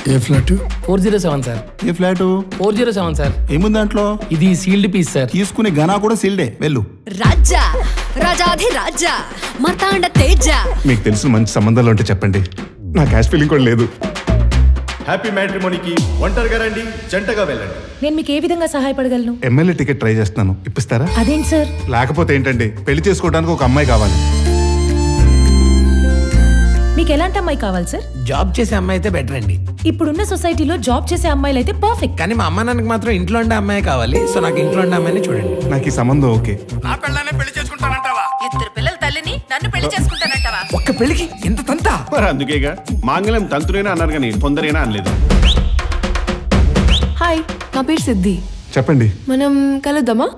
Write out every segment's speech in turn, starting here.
ఏ flat? 407 sir. ఏ flat? 407 sir. ఏముంది దాంట్లో? ఇది సీల్డ్ పీస్ సార్. తీసుకునే గనా కూడా సీల్డే. వెళ్ళు. రాజా రాజాధి రాజా మార్తాండ తేజ. మీకు తెలిసిన మంచి సంబంధాలు ఉంటే చెప్పండి, నా క్యాష్ ఫీలింగ్ కూడా లేదు. హ్యాపీ మ్యాట్రిమోనీకి ఒంటరిగా రండి, జంటగా వెళ్ళండి. నేను మీకు ఏ విధంగా సహాయపడగలను? ఎమ్మెల్యే టికెట్ ట్రై చేస్తున్నాను, ఇప్పిస్తారా? అదేంటి సార్? లేకపోతే ఏంటండి, పెళ్లి చేసుకోవడానికి ఒక అమ్మాయి కావాలి. మీకు ఎలాంటి అమ్మాయి కావాలి సార్? జాబ్ చేసే అమ్మాయి అయితే బెటర్ అండి. ఇప్పుడున్న సొసైటీలో జాబ్ చేసే అమ్మాయిలు అయితే పర్ఫెక్ట్. కానీ మా అమ్మ నాన్నకి మాత్రం ఇంట్లో ఉండే అమ్మాయి కావాలి. సో నాకు ఇంట్లో ఉండే అమ్మాయిని చూడండి. నాకు ఈ సంబంధం ఓకే. నా పిల్లనే పెళ్లి చేసుకుంటానంటావా? ఇద్దరు పిల్లల తల్లిని నన్ను పెళ్లి చేసుకుంటానంటావా? ఒక్క పెళ్లికి ఎంత తంత? మరి అందుకేగా మాంగళ్యం తంతురైనా అన్నారు కానీ తొందరైనా అనలేదు. హాయ్, నా పేరు సిద్ధి. చెప్పండి. మనం కలుద్దామా?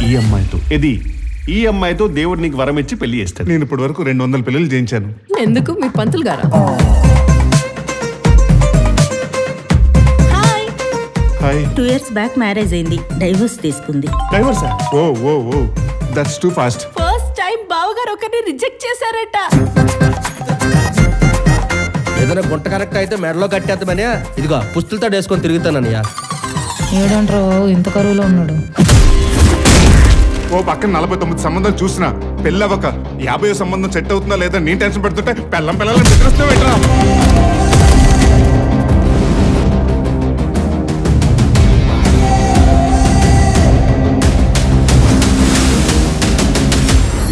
ఈ అమ్మాయితో ఈ అమ్మాయితో దేవుడు నీకు వరం ఇచ్చి పెళ్లి చేస్తాడు. నేను ఇప్పటి వరకు 200 పెళ్లిళ్ళు చేయించాను. ఎందుకు? మీ పంతులు గారా? హాయ్. 2 years బ్యాక్ మ్యారేజ్ అయింది, డైవర్స్ తీసుకుంది. డైవర్సా? ఓ ఓ ఓ that's too fast. First time బావగారు ఒకరిని రిజెక్ట్ చేశారట. ఏదైనా గుంట కరెక్ట్ అయితే మెడలో కట్టేద్దామని ఇదిగో పుస్తులతో వేసుకొని తిరుగుతానయ్యా. ఏడంటారు ఇంత కరువులో ఉన్నాడు. ఓ పక్కన 49 సంబంధాలు చూసినా పెళ్ళి అవ్వక 50వ సంబంధం సెట్ అవుతుందా లేదా నేను టెన్షన్ పెడుతుంటే పిల్లల్ని నిద్రస్తావేట్రా?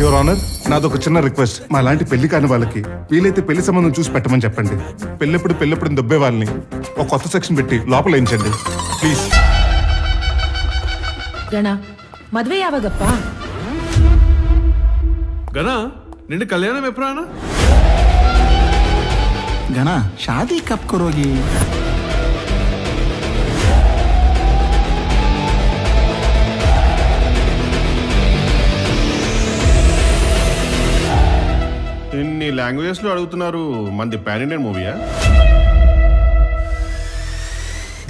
యువర్ ఆనర్, నాదొక చిన్న రిక్వెస్ట్. మా లాంటి పెళ్లి కాని వాళ్ళకి వీలైతే పెళ్లి సంబంధం చూసి పెట్టమని చెప్పండి. పెళ్ళెప్పుడు దొబ్బే వాళ్ళని ఒక కొత్త సెక్షన్ పెట్టి లోపల వేయించండి ప్లీజ్. గణ మద్వే యావగప్ప. గనా నిండు కళ్యాణం ఎప్పుడానా? గనా షాదీ కబ్ కరోగి? ఇన్ని లాంగ్వేజెస్ లో అడుగుతున్నారు. మంది పాన్ ఇండియన్ మూవీయా?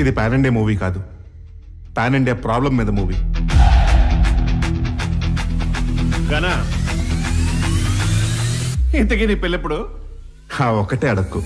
ఇది పాన్ ఇండియా మూవీ కాదు, పాన్ ఇండియా ప్రాబ్లం మీద మూవీ. గనా ఇంతకీ నీ పెళ్ళెప్పుడు? ఒక్కటే అడక్కు.